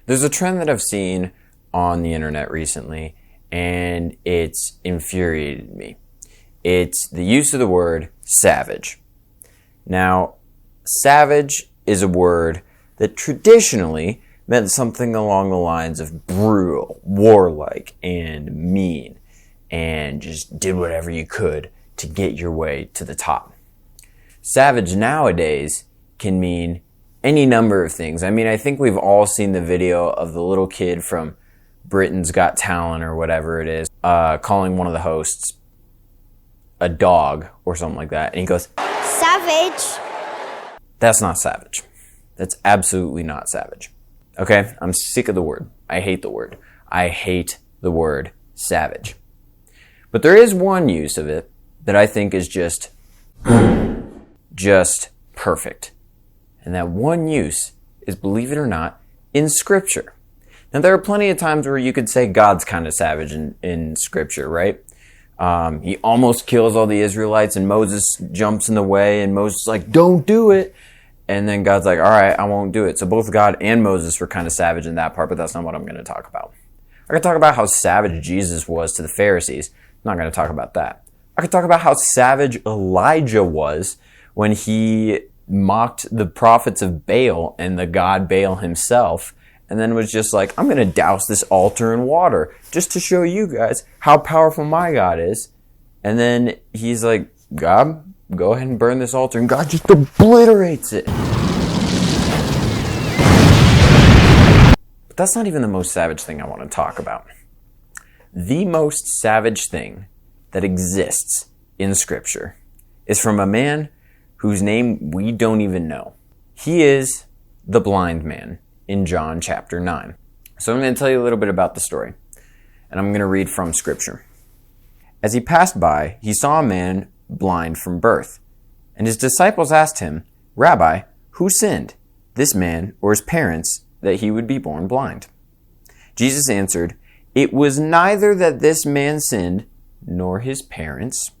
There's a trend that I've seen on the internet recently, and it's infuriated me. It's the use of the word savage. Now, savage is a word that traditionally meant something along the lines of brutal, warlike, and mean, and just did whatever you could to get your way to the top. Savage nowadays can mean any number of things. I mean, I think we've all seen the video of the little kid from Britain's Got Talent or whatever it is, calling one of the hosts a dog or something like that. And he goes, "Savage." That's not savage. That's absolutely not savage. Okay? I'm sick of the word. I hate the word. I hate the word savage. But there is one use of it that I think is just perfect. And that one use is, believe it or not, in Scripture. Now, there are plenty of times where you could say God's kind of savage in Scripture, right? He almost kills all the Israelites and Moses jumps in the way and Moses is like, don't do it. And then God's like, all right, I won't do it. So both God and Moses were kind of savage in that part, but that's not what I'm going to talk about. I could talk about how savage Jesus was to the Pharisees. I'm not going to talk about that. I could talk about how savage Elijah was when he mocked the prophets of Baal and the god Baal himself, and then was just like, I'm going to douse this altar in water just to show you guys how powerful my God is. And then he's like, God, go ahead and burn this altar. And God just obliterates it. But that's not even the most savage thing I want to talk about. The most savage thing that exists in Scripture is from a man whose name we don't even know. He is the blind man in John chapter 9. So I'm going to tell you a little bit about the story, and I'm going to read from Scripture. As he passed by, he saw a man blind from birth, and his disciples asked him, Rabbi, who sinned, this man or his parents, that he would be born blind? Jesus answered, It was neither that this man sinned, nor his parents,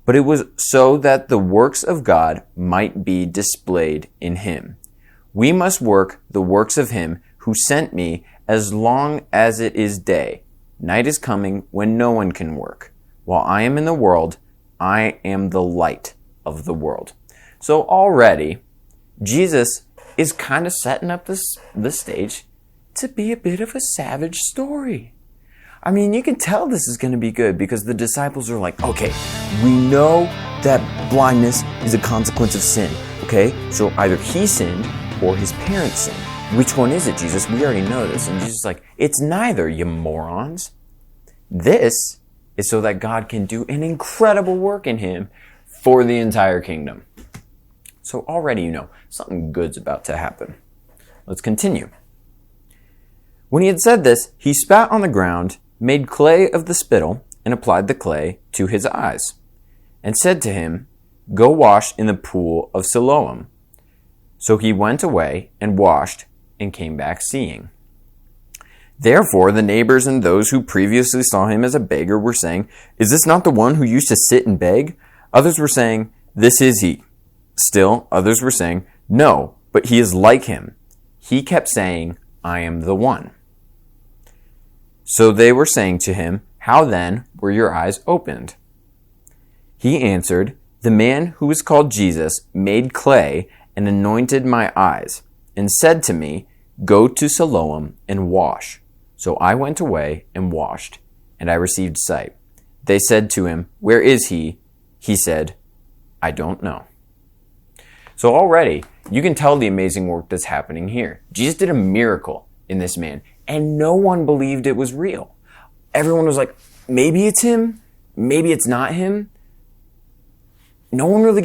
but it was so that the works of God might be displayed in him. We must work the works of him who sent me as long as it is day. Night is coming when no one can work. While I am in the world, I am the light of the world. So already, Jesus is kind of setting up the stage to be a bit of a savage story. I mean, you can tell this is going to be good because the disciples are like, okay, we know that blindness is a consequence of sin, okay? So either he sinned or his parents sinned. Which one is it, Jesus? We already know this. And Jesus is like, it's neither, you morons. This is so that God can do an incredible work in him for the entire kingdom. So already you know, something good's about to happen. Let's continue. When he had said this, he spat on the ground, made clay of the spittle, and applied the clay to his eyes, and said to him, Go wash in the pool of Siloam. So he went away and washed and came back seeing. Therefore the neighbors and those who previously saw him as a beggar were saying, Is this not the one who used to sit and beg? Others were saying, This is he. Still, others were saying, No, but he is like him. He kept saying, I am the one. So they were saying to him, How then were your eyes opened? He answered, The man who is called Jesus made clay and anointed my eyes, and said to me, Go to Siloam and wash. So I went away and washed, and I received sight. They said to him, Where is he? He said, I don't know. So already, you can tell the amazing work that's happening here. Jesus did a miracle in this man, and no one believed it was real. Everyone was like, maybe it's him, maybe it's not him. No one really